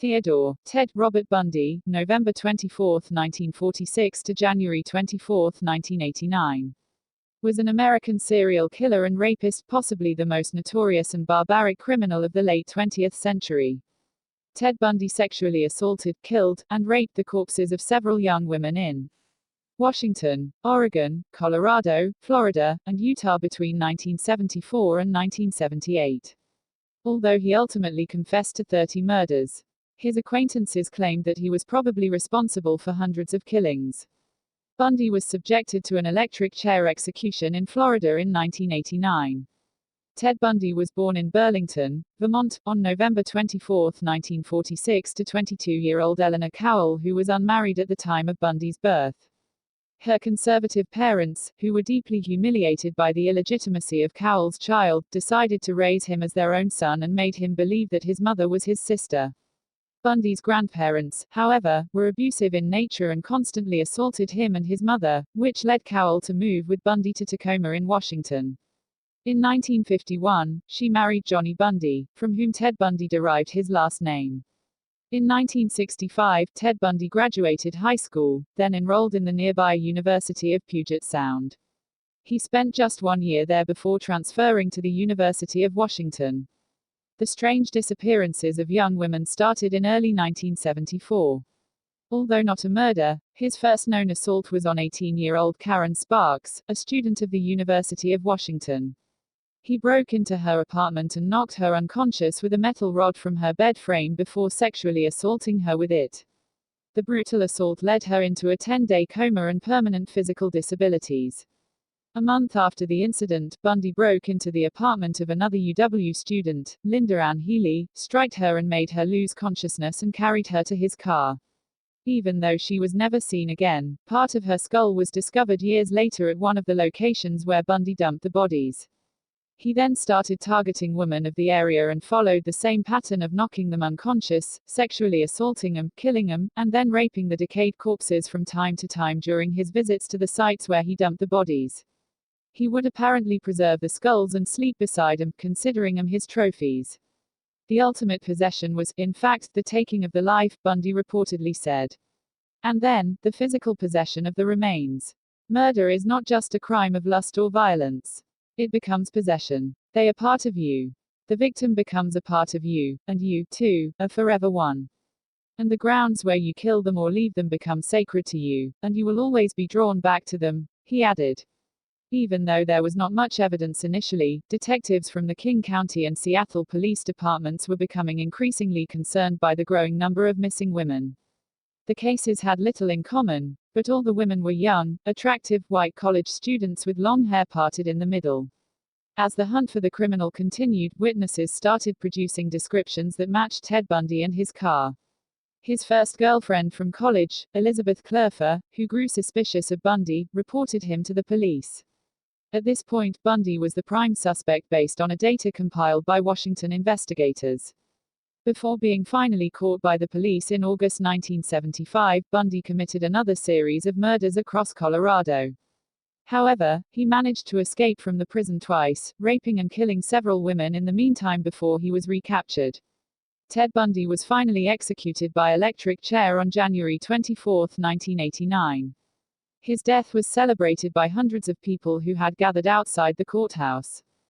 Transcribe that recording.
Theodore Ted Robert Bundy, November 24, 1946 to January 24, 1989, was an American serial killer and rapist, possibly the most notorious and barbaric criminal of the late 20th century. Ted Bundy sexually assaulted, killed, and raped the corpses of several young women in Washington, Oregon, Colorado, Florida, and Utah between 1974 and 1978. Although he ultimately confessed to 30 murders, his acquaintances claimed that he was probably responsible for hundreds of killings. Bundy was subjected to an electric chair execution in Florida in 1989. Ted Bundy was born in Burlington, Vermont, on November 24, 1946 to 22-year-old Eleanor Cowell, who was unmarried at the time of Bundy's birth. Her conservative parents, who were deeply humiliated by the illegitimacy of Cowell's child, decided to raise him as their own son and made him believe that his mother was his sister. Bundy's grandparents, however, were abusive in nature and constantly assaulted him and his mother, which led Cowell to move with Bundy to Tacoma in Washington. In 1951, she married Johnny Bundy, from whom Ted Bundy derived his last name. In 1965, Ted Bundy graduated high school, then enrolled in the nearby University of Puget Sound. He spent just 1 year there before transferring to the University of Washington. The strange disappearances of young women started in early 1974. Although not a murder, his first known assault was on 18-year-old Karen Sparks, a student of the University of Washington. He broke into her apartment and knocked her unconscious with a metal rod from her bed frame before sexually assaulting her with it. The brutal assault led her into a 10-day coma and permanent physical disabilities. A month after the incident, Bundy broke into the apartment of another UW student, Linda Ann Healy, struck her and made her lose consciousness and carried her to his car. Even though she was never seen again, part of her skull was discovered years later at one of the locations where Bundy dumped the bodies. He then started targeting women of the area and followed the same pattern of knocking them unconscious, sexually assaulting them, killing them, and then raping the decayed corpses from time to time during his visits to the sites where he dumped the bodies. He would apparently preserve the skulls and sleep beside them, considering them his trophies. The ultimate possession was, in fact, the taking of the life, Bundy reportedly said. And then, the physical possession of the remains. Murder is not just a crime of lust or violence. It becomes possession. They are part of you. The victim becomes a part of you, and you, too, are forever one. And the grounds where you kill them or leave them become sacred to you, and you will always be drawn back to them, he added. Even though there was not much evidence initially, detectives from the King County and Seattle police departments were becoming increasingly concerned by the growing number of missing women. The cases had little in common, but all the women were young, attractive, white college students with long hair parted in the middle. As the hunt for the criminal continued, witnesses started producing descriptions that matched Ted Bundy and his car. His first girlfriend from college, Elizabeth Clerfer, who grew suspicious of Bundy, reported him to the police. At this point, Bundy was the prime suspect based on a data compiled by Washington investigators. Before being finally caught by the police in August 1975, Bundy committed another series of murders across Colorado. However, he managed to escape from the prison twice, raping and killing several women in the meantime before he was recaptured. Ted Bundy was finally executed by electric chair on January 24, 1989. His death was celebrated by hundreds of people who had gathered outside the courthouse.